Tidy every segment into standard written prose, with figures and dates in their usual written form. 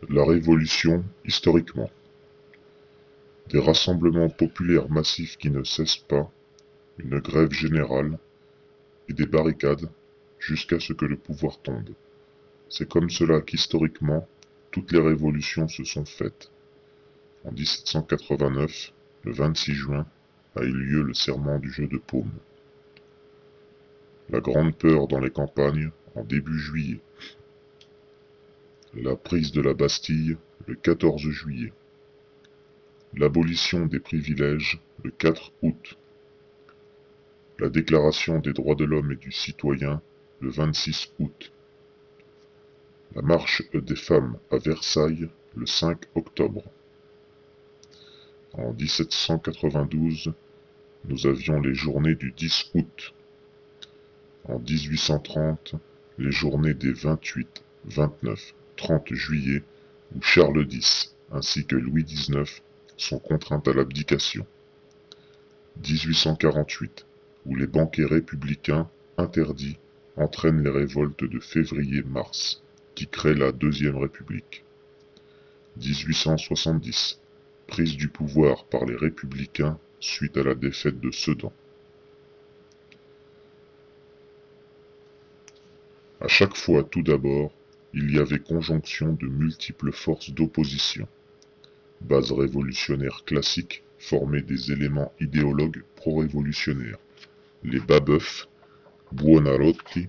La Révolution, historiquement. Des rassemblements populaires massifs qui ne cessent pas, une grève générale et des barricades jusqu'à ce que le pouvoir tombe. C'est comme cela qu'historiquement, toutes les révolutions se sont faites. En 1789, le 26 juin, a eu lieu le serment du jeu de paume. La grande peur dans les campagnes en début juillet. La prise de la Bastille le 14 juillet. L'abolition des privilèges le 4 août. La Déclaration des droits de l'homme et du citoyen le 26 août. La marche des femmes à Versailles le 5 octobre. En 1792, nous avions les journées du 10 août. En 1830, les journées des 28, 29, 30 juillet, où Charles X ainsi que Louis XIX sont contraints à l'abdication. 1848, où les banquets républicains interdits entraînent les révoltes de février-mars, qui créent la Deuxième République. 1870, prise du pouvoir par les républicains suite à la défaite de Sedan. À chaque fois, tout d'abord, il y avait conjonction de multiples forces d'opposition. Base révolutionnaire classique formée des éléments idéologues pro-révolutionnaires, les Babeuf, Buonarroti,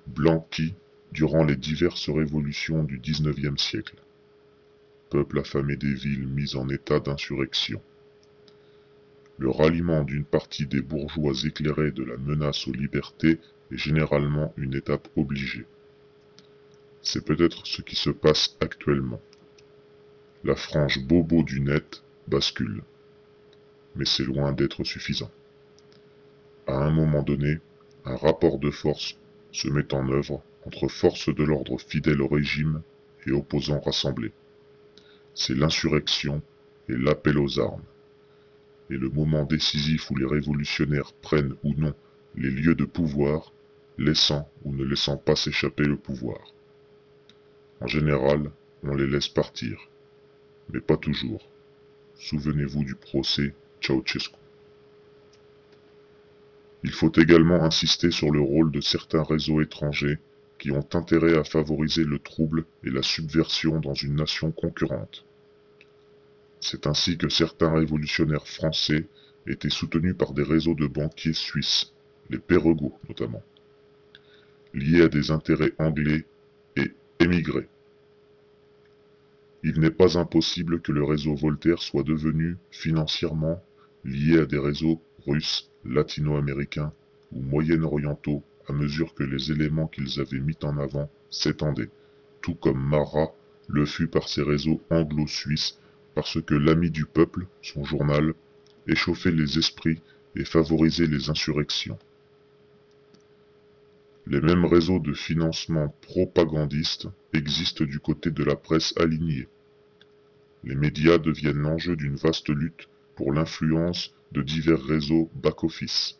Blanqui, durant les diverses révolutions du XIXe siècle. Peuple affamé des villes mis en état d'insurrection. Le ralliement d'une partie des bourgeois éclairés de la menace aux libertés est généralement une étape obligée. C'est peut-être ce qui se passe actuellement. La frange bobo du net bascule. Mais c'est loin d'être suffisant. À un moment donné, un rapport de force se met en œuvre entre forces de l'ordre fidèles au régime et opposants rassemblés. C'est l'insurrection et l'appel aux armes. Et le moment décisif où les révolutionnaires prennent ou non les lieux de pouvoir, laissant ou ne laissant pas s'échapper le pouvoir. En général, on les laisse partir, mais pas toujours. Souvenez-vous du procès Ceausescu. Il faut également insister sur le rôle de certains réseaux étrangers qui ont intérêt à favoriser le trouble et la subversion dans une nation concurrente. C'est ainsi que certains révolutionnaires français étaient soutenus par des réseaux de banquiers suisses, les Perregaux notamment, liés à des intérêts anglais et émigrés. Il n'est pas impossible que le réseau Voltaire soit devenu, financièrement, lié à des réseaux russes, latino-américains ou moyen-orientaux à mesure que les éléments qu'ils avaient mis en avant s'étendaient, tout comme Marat le fut par ses réseaux anglo-suisses parce que l'Ami du peuple, son journal, échauffait les esprits et favorisait les insurrections. Les mêmes réseaux de financement propagandistes existent du côté de la presse alignée. Les médias deviennent l'enjeu d'une vaste lutte pour l'influence de divers réseaux back-office.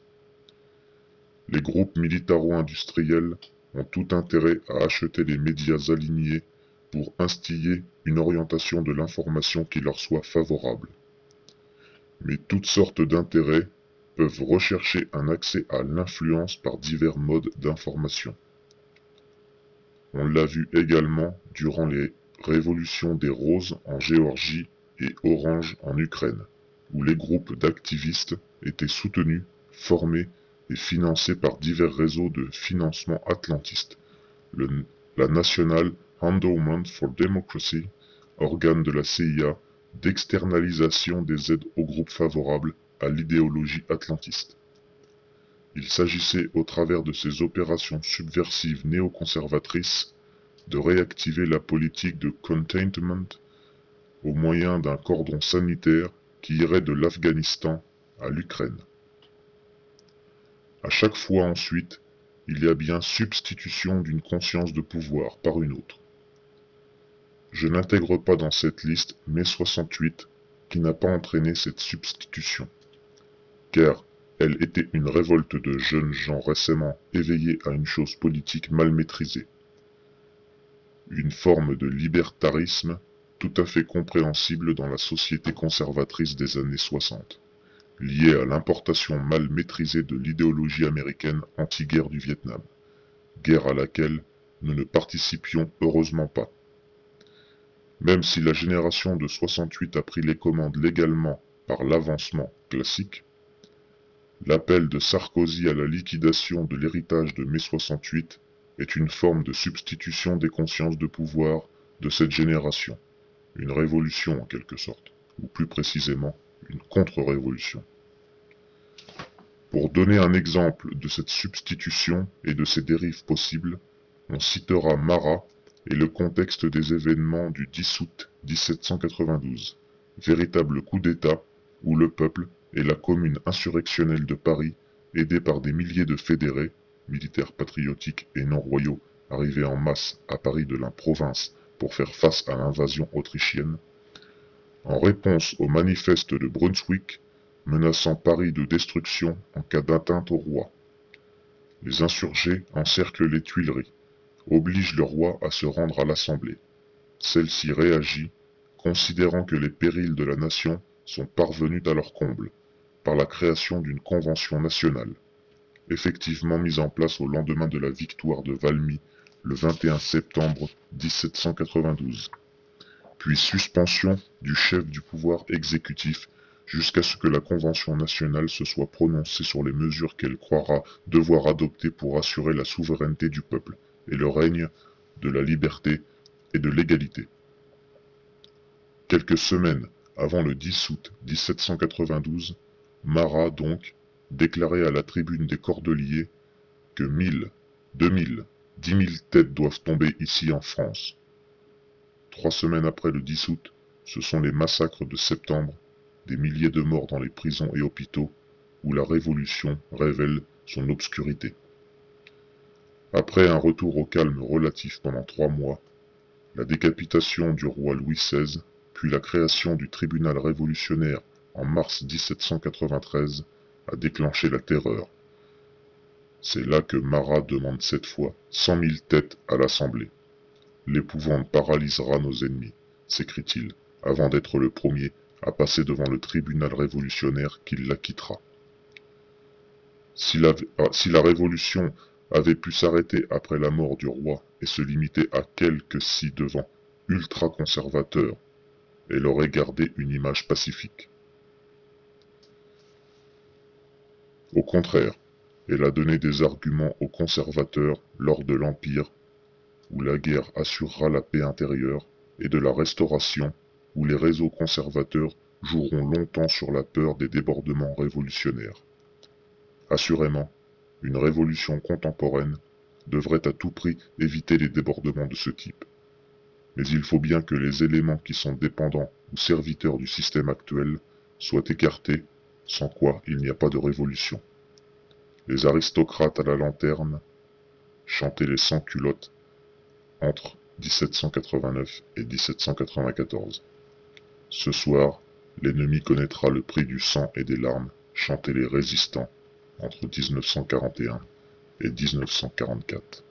Les groupes militaro-industriels ont tout intérêt à acheter les médias alignés pour instiller une orientation de l'information qui leur soit favorable. Mais toutes sortes d'intérêts peuvent rechercher un accès à l'influence par divers modes d'information. On l'a vu également durant les révolutions des roses en Géorgie et orange en Ukraine, où les groupes d'activistes étaient soutenus, formés et financés par divers réseaux de financement atlantistes, la National Endowment for Democracy, organe de la CIA d'externalisation des aides aux groupes favorables à l'idéologie atlantiste. Il s'agissait, au travers de ces opérations subversives néoconservatrices, de réactiver la politique de containment au moyen d'un cordon sanitaire qui irait de l'Afghanistan à l'Ukraine. À chaque fois ensuite, il y a bien substitution d'une conscience de pouvoir par une autre. Je n'intègre pas dans cette liste mai 68 qui n'a pas entraîné cette substitution, car elle était une révolte de jeunes gens récemment éveillés à une chose politique mal maîtrisée. une forme de libertarisme tout à fait compréhensible dans la société conservatrice des années 60, liée à l'importation mal maîtrisée de l'idéologie américaine anti-guerre du Vietnam, guerre à laquelle nous ne participions heureusement pas. Même si la génération de 68 a pris les commandes légalement par l'avancement classique, l'appel de Sarkozy à la liquidation de l'héritage de mai 68 est une forme de substitution des consciences de pouvoir de cette génération, une révolution en quelque sorte, ou plus précisément une contre-révolution. Pour donner un exemple de cette substitution et de ses dérives possibles, on citera Marat et le contexte des événements du 10 août 1792, véritable coup d'État où le peuple et la commune insurrectionnelle de Paris, aidés par des milliers de fédérés, militaires patriotiques et non royaux, arrivés en masse à Paris de la province pour faire face à l'invasion autrichienne, en réponse au manifeste de Brunswick, menaçant Paris de destruction en cas d'atteinte au roi. Les insurgés encerclent les Tuileries, obligent le roi à se rendre à l'Assemblée. Celle-ci réagit, considérant que les périls de la nation sont parvenus à leur comble, par la création d'une convention nationale, effectivement mise en place au lendemain de la victoire de Valmy, le 21 septembre 1792, puis suspension du chef du pouvoir exécutif jusqu'à ce que la Convention nationale se soit prononcée sur les mesures qu'elle croira devoir adopter pour assurer la souveraineté du peuple et le règne de la liberté et de l'égalité. Quelques semaines avant le 10 août 1792, Marat donc déclarait à la tribune des Cordeliers que 1000, 2000, 10 000 têtes doivent tomber ici en France. 3 semaines après le 10 août, ce sont les massacres de septembre, des milliers de morts dans les prisons et hôpitaux, où la Révolution révèle son obscurité. Après un retour au calme relatif pendant 3 mois, la décapitation du roi Louis XVI, puis la création du tribunal révolutionnaire en mars 1793 a déclenché la terreur. C'est là que Marat demande cette fois 100 000 têtes à l'Assemblée. L'épouvante paralysera nos ennemis, s'écrie-t-il, avant d'être le premier à passer devant le tribunal révolutionnaire qui l'acquittera. Si la révolution avait pu s'arrêter après la mort du roi et se limiter à quelques ci-devant ultra-conservateurs, elle aurait gardé une image pacifique. Au contraire, elle a donné des arguments aux conservateurs lors de l'Empire, où la guerre assurera la paix intérieure, et de la Restauration, où les réseaux conservateurs joueront longtemps sur la peur des débordements révolutionnaires. Assurément, une révolution contemporaine devrait à tout prix éviter les débordements de ce type. Mais il faut bien que les éléments qui sont dépendants ou serviteurs du système actuel soient écartés, sans quoi il n'y a pas de révolution. Les aristocrates à la lanterne chantaient les sans-culottes entre 1789 et 1794. Ce soir, l'ennemi connaîtra le prix du sang et des larmes, chantaient les résistants entre 1941 et 1944.